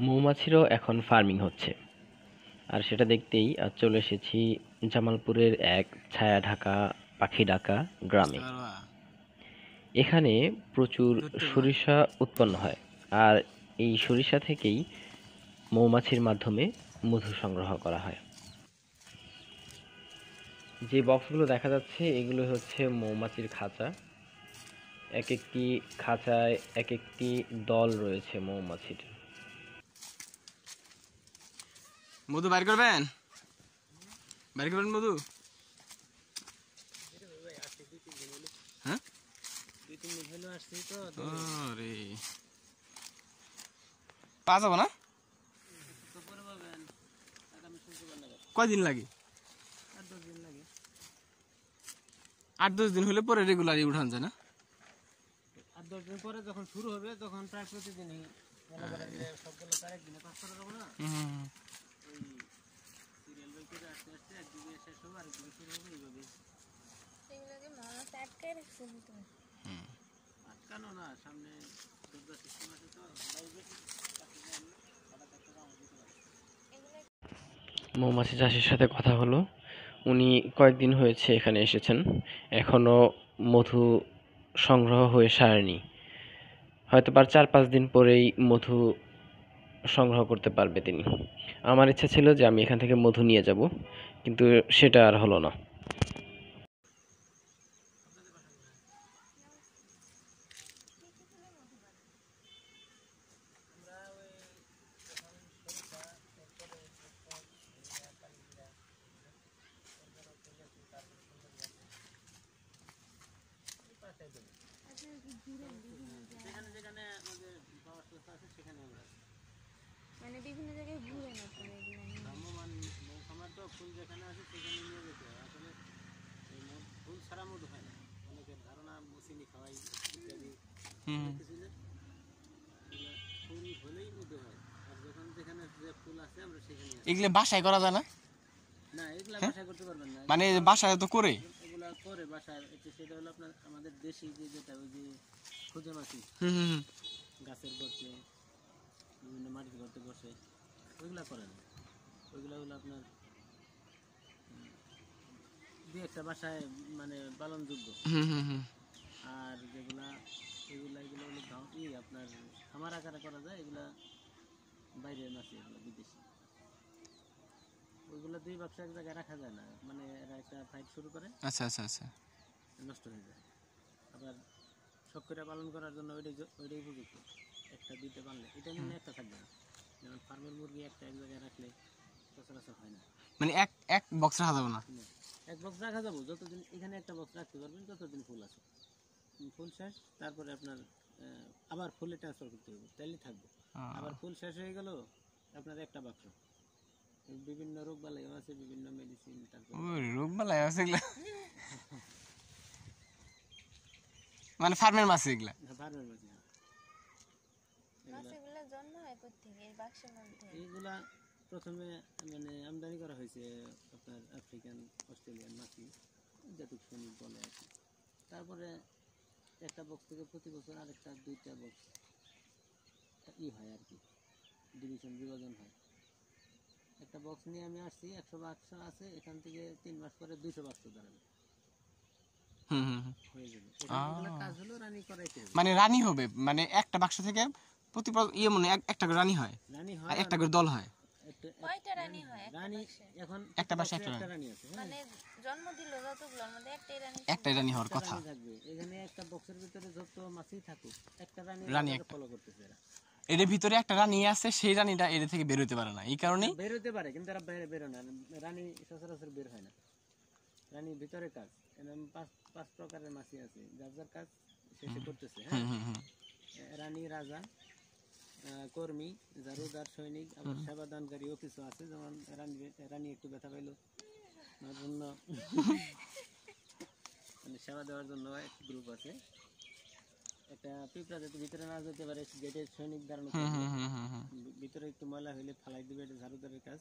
মৌমাছিরও এখন ফার্মিং হচ্ছে। আর সেটা দেখতেই চলে এসেছি জামালপুরের এক ছায়া ঢাকা পাখি ডাকা গ্রামে। এখানে প্রচুর সরিষা উৎপন্ন হয়, আর এই সরিষা থেকেই মৌমাছির মাধ্যমে মধু সংগ্রহ করা হয়। যে বক্সগুলো দেখা যাচ্ছে এগুলো হচ্ছে মৌমাছির খাঁচা। এক একটি খাঁচায় এক একটি দল রয়েছে মৌমাছির। মধু বাইর করবেন? বাইর করবেন মধু? হ্যাঁ, পাওয়া যাবো না? কয়দিন লাগে? 8-10 দিন হলে পরে রেগুলারই উঠান যায় না? 8-10 দিন পরে যখন শুরু হবে তখন প্রায় প্রতিদিনই সবগুলো তার একদিনে পাস করা যাবে না। সিরিয়াল বাই করে আস্তে আস্তে একদিকে শেষ হবে আর একদিকে শুরু হবে, এইভাবে। এগুলোকে মাছ আটকায় রাখছে ভিতরে। আটকানো না, সামনে দরজা সিস্টেম আছে তো, মৌমাছি চাষির সাথে কথা হলো। উনি কয়েকদিন হয়েছে এখানে এসেছেন, এখনো মধু সংগ্রহ হয়ে সারেনি। হয়তো 4-5 দিন পরেই মধু সংগ্রহ করতে পারবে তিনি। আমার ইচ্ছা ছিল যে আমি এখান থেকে মধু নিয়ে যাব, কিন্তু সেটা আর হলো না। যেখানে যেখানে আমাদের পাওয়ার সোর্স আছে সেখানে আমরা মানে বিভিন্ন জায়গায় ঘুরে না ভ্রাম্যমান মৌখামার তো ফুল যেখানে আছে সেখানে নিয়ে যেতে হয়। আসলে ফুল ছাড়া মধু হয় না। অনেকের ধারণা চিনি খাওয়াই ইত্যাদি কিছু না, ফুল হলেই মধু হয়। আর যখন যেখানে যে ফুল আছে আমরা সেখানে এগুলো বাসায় করা যায় না? না, এগুলা বাসায় করতে পারবেন না। মানে বাসায় তো করে, এগুলা করে বাসায়। সেটা হলো আপনার আমাদের দেশি যেটা ওই যে খুঁজে মাছি গাছের গর্তে, বিভিন্ন মাটির গর্তে বসে, ওইগুলা করে না। ওইগুলা হলো আপনার দুই একটা বাসায় মানে পালনযোগ্য। আর যেগুলা এগুলো হলো আপনার খামার আকারে করা যায়, এগুলা বাইরের মাছি, এগুলো বিদেশি। ওইগুলো 2 বাক্স এক জায়গায় রাখা যায় না, মানে এরা একটা ফাইট শুরু করে, আচ্ছা আচ্ছা আচ্ছা, নষ্ট হয়ে যায়। আবার শখ করে পালন করার জন্য ওইটাই উপযুক্ত। 1-2টা পাললে এটা নিয়ে একটা থাকবে না। যেমন ফার্মের মুরগি একটা এক জায়গায় রাখলে সচরাচর হয় না। মানে এক বক্স রাখা যাবে না? এক বক্স রাখা যাবো, যতদিন এখানে একটা বক্স রাখতে পারবেন ততদিন ফুল আছে। ফুল শেষ, তারপরে আপনার আবার ফুলে ট্রান্সফার করতে হবে, তাইলে থাকবে। আবার ফুল শেষ হয়ে গেল আপনার একটা বাক্স, বিভিন্ন রোগ বালাই আছে, বিভিন্ন মেডিসিন, তারপর রোগ বালাই আছে এগুলা মানে ফার্মের মাছ এগুলা? ফার্মের মাছ। মাছগুলো জন্ম হয় কোত্থেকে এই বাক্সের মধ্যে? এইগুলা প্রথমে মানে আমদানি করা হয়েছে আপনার আফ্রিকান, অস্ট্রেলিয়ান মাছি, জাতিক সৈনিক বলে আর কি। তারপরে একটা বক্স থেকে প্রতি বছর আরেকটা 2টা বক্স হয় আর কি, বিভাজন হয়। একটা বক্স নিয়ে আমি আসছি, 100 বাক্স আছে, এখান থেকে 3 মাস পরে 200 বাক্স দাঁড়াবে, হয়ে যাবে। কাজ হলো রানী করাইতে হবে। মানে রানী হবে, মানে একটা বাক্স থেকে প্রতি মানে একটা করে রানী হয়, আর একটা করে দল হয়। কয়টা রানী হয়? রানী এখন একটা বাক্সে একটা রানী আছে, মানে জন্ম দিল যতগুলোর মধ্যে একটাই রানী হওয়ার কথা থাকবে। এখানে একটা বক্সের ভিতরে যত মাছই থাকুক, একটা রানী ফলো করতেছে এরা। এর ভিতরে একটা রানী আছে, সেই রানীটা এর থেকে বের হতে পারে না, এই কারণে বের হতে পারে কিন্তু এরা বের হয় না। রানী সচরাচর বের হয় না, রানীর ভিতরে কাজ। এরকম 5 প্রকারের মাছি আছে, যার যার কাজ শেষে করতেছে। রানী, রাজা, কর্মী, জারুদার, সৈনিক, আবার সেবা দানকারীও কিছু আছে। যেমন রানী একটু ব্যথা পাইলো জন্য মানে সেবা দেওয়ার জন্য এক গ্রুপ আছে। একটা পিঁপড়া যাতে ভিতরে না যেতে পারে, গেটের সৈনিক দাঁড়ানো, ভিতরে একটু ময়লা হইলে ফালাই দিবে, এটা ঝাড়ুদারের কাজ।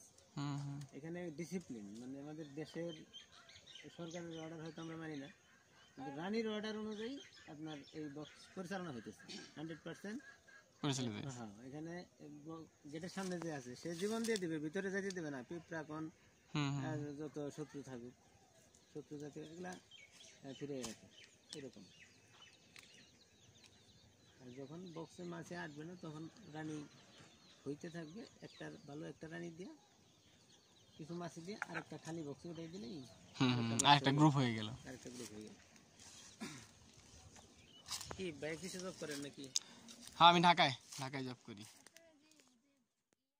এখানে ডিসিপ্লিন, মানে আমাদের দেশের সরকারের অর্ডার হয়তো আমরা মানি না, কিন্তু রানীর অর্ডার অনুযায়ী আপনার এই বক্স পরিচালনা হইতেছে 100%। হ্যাঁ, এখানে গেটের সামনে যে আছে সে জীবন দিয়ে দিবে, ভিতরে যেতে দেবে না। পিঁপড়া কোন আর যত শত্রু থাকুক, শত্রু জাতীয় এগুলা ফিরে রাখে এরকম। আর যখন বক্সে মাছে আটবে না তখন রানী হইতে থাকবে, একটার ভালো একটা রানী দিয়ে কিছু মাছ দিয়ে আরেকটা খালি বক্সে উঠাই দিলেই আরেকটা গ্রুপ হয়ে গেল। আরেকটা গ্রুপ হয়ে গেল। কি ভাই কিছু জব করেন নাকি? হ্যাঁ, আমি ঢাকায় জব করি।